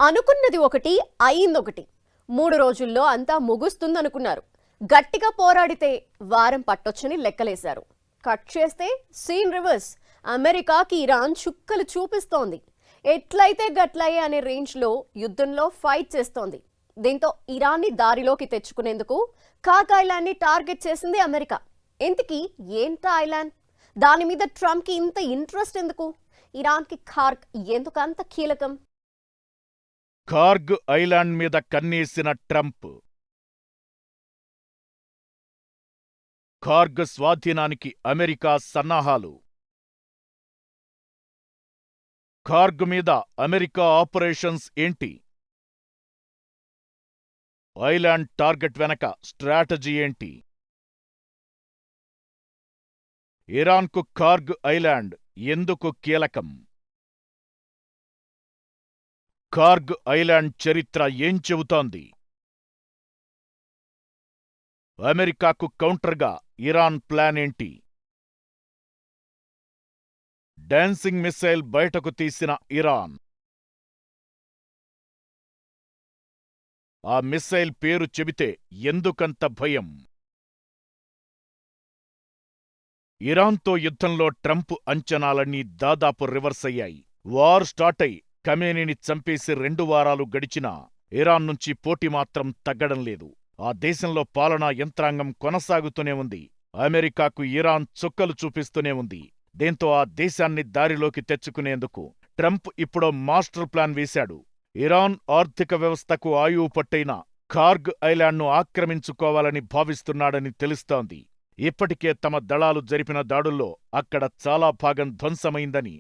అనుకున్నది ఒకటి అయిందొకటి. 3 రోజుల్లో అంతా ముగుస్తుందనుకున్నారు. గట్టిగా పోరాడితే వారం పట్టొచ్చని లెక్కలేశారు. కట్ చేస్తే సీన్ రివర్స్. అమెరికాకి ఇరాన్ చుక్కలు చూపిస్తోంది. ఎట్లయితే గట్లయ్యే అనే రేంజ్లో యుద్ధంలో ఫైట్ చేస్తోంది. దీంతో ఇరాన్ని దారిలోకి తెచ్చుకునేందుకు ఖార్గ్ ఐలాండ్ని టార్గెట్ చేసింది అమెరికా. ఇంతకీ ఏంటా ఐలాండ్? దాని మీద ట్రంప్కి ఇంత ఇంట్రెస్ట్ ఎందుకు? ఇరాన్కి ఖార్గ్ ఎందుకంత కీలకం? ఖార్గ్ ఐలాండ్ మీద కన్నేసిన ట్రంప్. ఖార్గ్ స్వాధీనానికి అమెరికా సన్నాహాలు. ఖార్గ్ మీద అమెరికా ఆపరేషన్స్ ఏంటి? ఐలాండ్ టార్గెట్ వెనక స్ట్రాటజీ ఏంటి? ఇరాన్కు ఖార్గ్ ఐలాండ్ ఎందుకు కీలకం? ఖార్గ్ ఐలాండ్ చరిత్ర ఏం చెబుతోంది? అమెరికాకు కౌంటర్గా ఇరాన్ ప్లాన్ ఏంటి? డాన్సింగ్ మిస్సైల్ బయటకు తీసిన ఇరాన్. ఆ మిస్సైల్ పేరు చెబితే ఎందుకంత భయం? ఇరాన్తో యుద్ధంలో ట్రంప్ అంచనాలన్నీ దాదాపు రివర్స్ అయ్యాయి. వార్ స్టార్ట్ అయి ఖమేనీని చంపేసి 2 వారాలు గడిచినా ఇరాన్ నుంచి పోటీ మాత్రం తగ్గడం లేదు. ఆ దేశంలో పాలనా యంత్రాంగం కొనసాగుతూనే ఉంది. అమెరికాకు ఇరాన్ చుక్కలు చూపిస్తూనే ఉంది. దీంతో ఆ దేశాన్ని దారిలోకి తెచ్చుకునేందుకు ట్రంప్ ఇప్పుడో మాస్టర్ ప్లాన్ వేశాడు. ఇరాన్ ఆర్థిక వ్యవస్థకు ఆయువు పట్టైన ఖార్గ్ ఐలాండ్ను ఆక్రమించుకోవాలని భావిస్తున్నాడని తెలుస్తోంది. ఇప్పటికే తమ దళాలు జరిపిన దాడుల్లో అక్కడ చాలా భాగం ధ్వంసమైందని,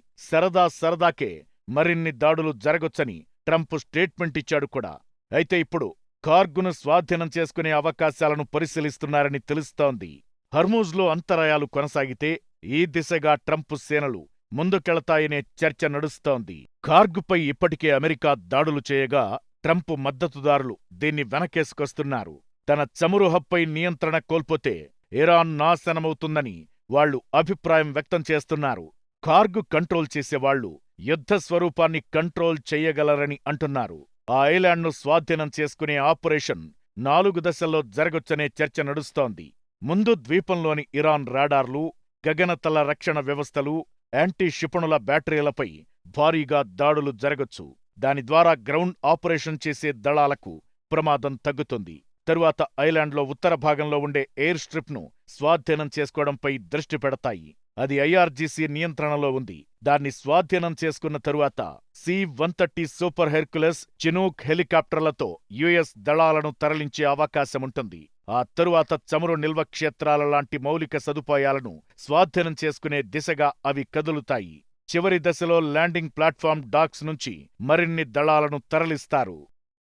సరదాకే మరిన్ని దాడులు జరగొచ్చని ట్రంప్ స్టేట్మెంట్ ఇచ్చాడు కూడా. అయితే ఇప్పుడు ఖార్గును స్వాధీనం చేసుకునే అవకాశాలను పరిశీలిస్తున్నారని తెలుస్తోంది. హర్మూజ్లో అంతరాయాలు కొనసాగితే ఈ దిశగా ట్రంప్ సేనలు ముందుకెళతాయనే చర్చ నడుస్తోంది. ఖార్గుపై ఇప్పటికే అమెరికా దాడులు చేయగా ట్రంప్ మద్దతుదారులు దీన్ని వెనకేసుకొస్తున్నారు. తన చమురు హబ్పై నియంత్రణ కోల్పోతే ఇరాన్ నాశనమవుతుందని వాళ్లు అభిప్రాయం వ్యక్తం చేస్తున్నారు. ఖార్గ్ కంట్రోల్ చేసేవాళ్లు యుద్ధ స్వరూపాన్ని కంట్రోల్ చెయ్యగలరని అంటున్నారు. ఆ ఐలాండ్ను స్వాధీనం చేసుకునే ఆపరేషన్ 4 దశల్లో జరగొచ్చనే చర్చ నడుస్తోంది. ముందు ద్వీపంలోని ఇరాన్ రాడార్లు, గగనతల రక్షణ వ్యవస్థలు, యాంటీ క్షిపణుల బ్యాటరీలపై భారీగా దాడులు జరగొచ్చు. దాని ద్వారా గ్రౌండ్ ఆపరేషన్ చేసే దళాలకు ప్రమాదం తగ్గుతుంది. తరువాత ఐలాండ్లో ఉత్తర భాగంలో ఉండే ఎయిర్ స్ట్రిప్ను స్వాధీనం చేసుకోవడంపై దృష్టి పెడతాయి. అది ఐఆర్జీసీ నియంత్రణలో ఉంది. దాన్ని స్వాధీనం చేసుకున్న తరువాత C-130 సూపర్ హెర్క్యులస్, చినూక్ హెలికాప్టర్లతో యుఎస్ దళాలను తరలించే అవకాశముంటుంది. ఆ తరువాత చమురు నిల్వ క్షేత్రాల లాంటి మౌలిక సదుపాయాలను స్వాధీనం చేసుకునే దిశగా అవి కదులుతాయి. చివరి దశలో ల్యాండింగ్ ప్లాట్ఫామ్ డాక్స్ నుంచి మరిన్ని దళాలను తరలిస్తారు.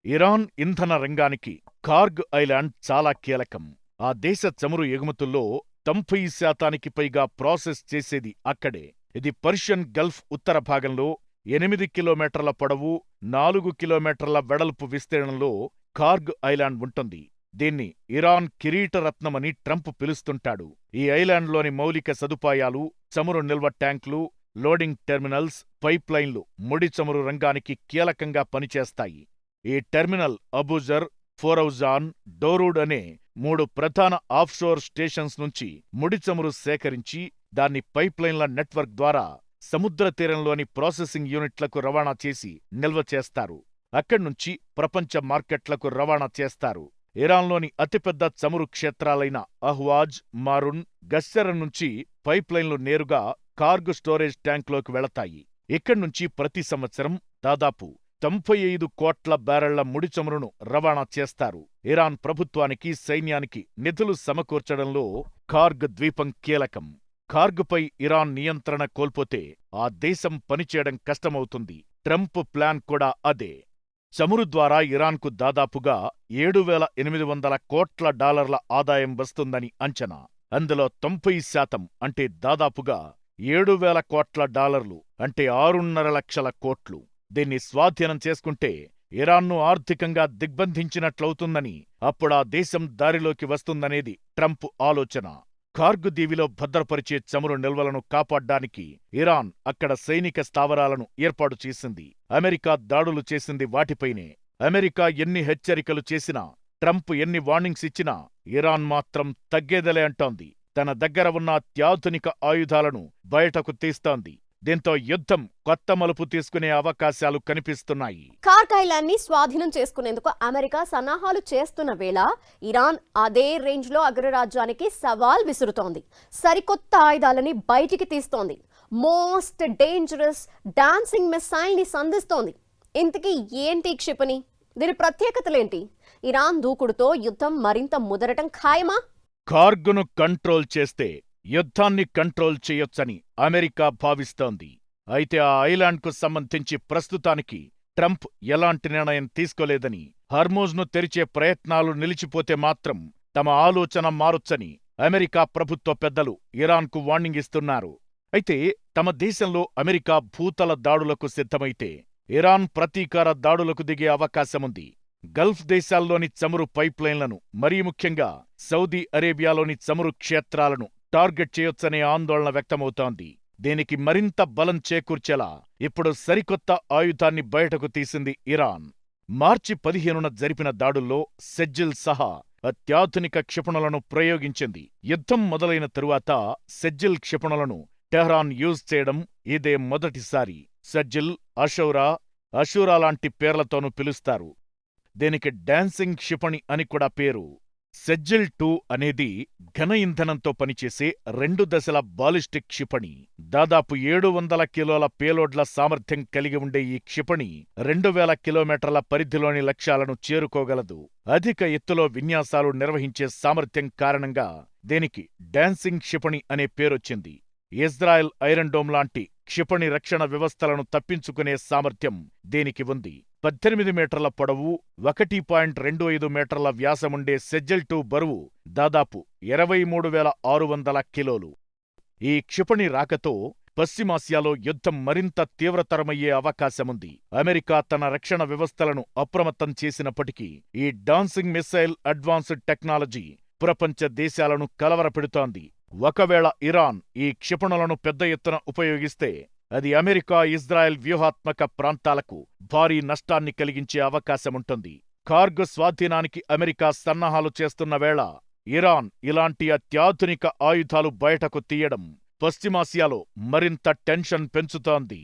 ఇరాన్ ఇంధన రంగానికి ఖార్గ్ ఐలాండ్ చాలా కీలకం. ఆ దేశ చమురు ఎగుమతుల్లో 90% పైగా ప్రాసెస్ చేసేది అక్కడే. ఇది పర్షియన్ గల్ఫ్ ఉత్తర భాగంలో 8 కిలోమీటర్ల పొడవు, 4 కిలోమీటర్ల వెడల్పు విస్తీర్ణంలో ఖార్గ్ ఐలాండ్ ఉంటుంది. దీన్ని ఇరాన్ కిరీటరత్నమని ట్రంప్ పిలుస్తుంటాడు. ఈ ఐలాండ్లోని మౌలిక సదుపాయాలు, చమురు నిల్వ ట్యాంకులు, లోడింగ్ టెర్మినల్స్, పైప్లైన్లు ముడి చమురు రంగానికి కీలకంగా పనిచేస్తాయి. ఈ టెర్మినల్ అబూజర్, ఫోరౌజాన్, డోరూడ్ అనే 3 ప్రధాన ఆఫ్షోర్ స్టేషన్స్ నుంచి ముడి చమురు సేకరించి దాన్ని పైప్లైన్ల నెట్వర్క్ ద్వారా సముద్ర తీరంలోని ప్రాసెసింగ్ యూనిట్లకు రవాణా చేసి నిల్వ చేస్తారు. అక్కడ్నుంచి ప్రపంచ మార్కెట్లకు రవాణా చేస్తారు. ఇరాన్లోని అతిపెద్ద చమురు క్షేత్రాలైన అహ్వాజ్, మారున్, గస్సెర నుంచి పైప్లైన్లు నేరుగా ఖార్గ్ స్టోరేజ్ ట్యాంక్లోకి వెళతాయి. ఇక్కడ్నుంచి ప్రతి సంవత్సరం దాదాపు 95 కోట్ల బ్యారెళ్ల ముడి చమురును రవాణా చేస్తారు. ఇరాన్ ప్రభుత్వానికి, సైన్యానికి నిధులు సమకూర్చడంలో ఖార్గ్ ద్వీపం కీలకం. ఖార్గ్పై ఇరాన్ నియంత్రణ కోల్పోతే ఆ దేశం పనిచేయడం కష్టమవుతుంది. ట్రంప్ ప్లాన్ కూడా అదే. చమురు ద్వారా ఇరాన్కు దాదాపుగా $7,800 కోట్ల ఆదాయం వస్తుందని అంచనా. అందులో 90% అంటే దాదాపుగా $7,000 కోట్ల అంటే 6.5 లక్షల కోట్లు. దీన్ని స్వాధీనం చేసుకుంటే ఇరాన్ను ఆర్థికంగా దిగ్బంధించినట్లవుతుందని, అప్పుడా దేశం దారిలోకి వస్తుందనేది ట్రంప్ ఆలోచన. కార్గు దీవిలో భద్రపరిచే చమురు నిల్వలను కాపాడ్డానికి ఇరాన్ అక్కడ సైనిక స్థావరాలను ఏర్పాటు చేసింది. అమెరికా దాడులు చేసింది వాటిపైనే. అమెరికా ఎన్ని హెచ్చరికలు చేసినా, ట్రంప్ ఎన్ని వార్నింగ్స్ ఇచ్చినా ఇరాన్ మాత్రం తగ్గేదలే అంటోంది. తన దగ్గర ఉన్న అత్యాధునిక ఆయుధాలను బయటకు తీస్తోంది. దీంతో యుద్ధం కొత్త మలుపు తీసుకునే అవకాశాలు కనిపిస్తున్నాయి. కార్గిలాన్ని స్వాధీనం చేసుకునేందుకు అమెరికా సన్నాహాలు చేస్తున్న వేళ ఇరాన్ అదే రేంజ్లో అగ్రరాజ్యానికి సవాల్ విసురుతోంది. సరికొత్త ఆయుధాలని బయటికి తీస్తోంది. మోస్ట్ డేంజరస్ డాన్సింగ్ మిసైల్ ని సంధిస్తోంది. ఇంతకీ ఏంటి క్షిపణి? దీని ప్రత్యేకతలేంటి? ఇరాన్ దూకుడుతో యుద్ధం మరింత ముదరటం ఖాయమా? కార్గును కంట్రోల్ చేస్తే యుద్ధాన్ని కంట్రోల్ చేయొచ్చని అమెరికా భావిస్తోంది. అయితే ఆ ఐలాండ్కు సంబంధించి ప్రస్తుతానికి ట్రంప్ ఎలాంటి నిర్ణయం తీసుకోలేదని, హర్మూజ్ను తెరిచే ప్రయత్నాలు నిలిచిపోతే మాత్రం తమ ఆలోచన మారొచ్చని అమెరికా ప్రభుత్వ పెద్దలు ఇరాన్కు వార్నింగ్ ఇస్తున్నారు. అయితే తమ దేశంలో అమెరికా భూతల దాడులకు సిద్ధమైతే ఇరాన్ ప్రతీకార దాడులకు దిగే అవకాశముంది. గల్ఫ్ దేశాల్లోని చమురు పైప్లైన్లను, మరీ ముఖ్యంగా సౌదీ అరేబియాలోని చమురు క్షేత్రాలను టార్గెట్ చేయొచ్చనే ఆందోళన వ్యక్తమవుతోంది. దీనికి మరింత బలం చేకూర్చేలా ఇప్పుడు సరికొత్త ఆయుధాన్ని బయటకు తీసింది ఇరాన్. మార్చి 15న జరిపిన దాడుల్లో సెజ్జిల్ సహా అత్యాధునిక క్షిపణులను ప్రయోగించింది. యుద్ధం మొదలైన తరువాత సెజ్జిల్ క్షిపణులను టెహ్రాన్ యూజ్ చేయడం ఇదే మొదటిసారి. సెజ్జిల్, అషూరా లాంటి పేర్లతోనూ పిలుస్తారు. దీనికి డాన్సింగ్ క్షిపణి అని కూడా పేరు. సెజ్జిల్-2 అనేది ఘన ఇంధనంతో పనిచేసే 2 దశల బాలిస్టిక్ క్షిపణి. దాదాపు 700 కిలోల పేలోడ్ల సామర్థ్యం కలిగి ఉండే ఈ క్షిపణి 2000 కిలోమీటర్ల పరిధిలోని లక్ష్యాలను చేరుకోగలదు. అధిక ఎత్తులో విన్యాసాలు నిర్వహించే సామర్థ్యం కారణంగా దీనికి డాన్సింగ్ క్షిపణి అనే పేరొచ్చింది. ఇజ్రాయెల్ ఐరన్ డోమ్ లాంటి క్షిపణి రక్షణ వ్యవస్థలను తప్పించుకునే సామర్థ్యం దీనికి ఉంది. 18 మీటర్ల పొడవు, 1.25 మీటర్ల వ్యాసముండే సెజ్జిల్-2 బరువు దాదాపు 23,600 కిలోలు. ఈ క్షిపణి రాకతో పశ్చిమాసియాలో యుద్ధం మరింత తీవ్రతరమయ్యే అవకాశముంది. అమెరికా తన రక్షణ వ్యవస్థలను అప్రమత్తం చేసినప్పటికీ ఈ డాన్సింగ్ మిసైల్ అడ్వాన్స్డ్ టెక్నాలజీ ప్రపంచ దేశాలను కలవరపెడుతోంది. ఒకవేళ ఇరాన్ ఈ క్షిపణులను పెద్ద ఎత్తున ఉపయోగిస్తే అది అమెరికా, ఇజ్రాయెల్ వ్యూహాత్మక ప్రాంతాలకు భారీ నష్టాన్ని కలిగించే అవకాశముంటుంది. కార్గ్ స్వాధీనానికి అమెరికా సన్నాహాలు చేస్తున్న వేళ ఇరాన్ ఇలాంటి అత్యాధునిక ఆయుధాలు బయటకు తీయడం పశ్చిమాసియాలో మరింత టెన్షన్ పెంచుతోంది.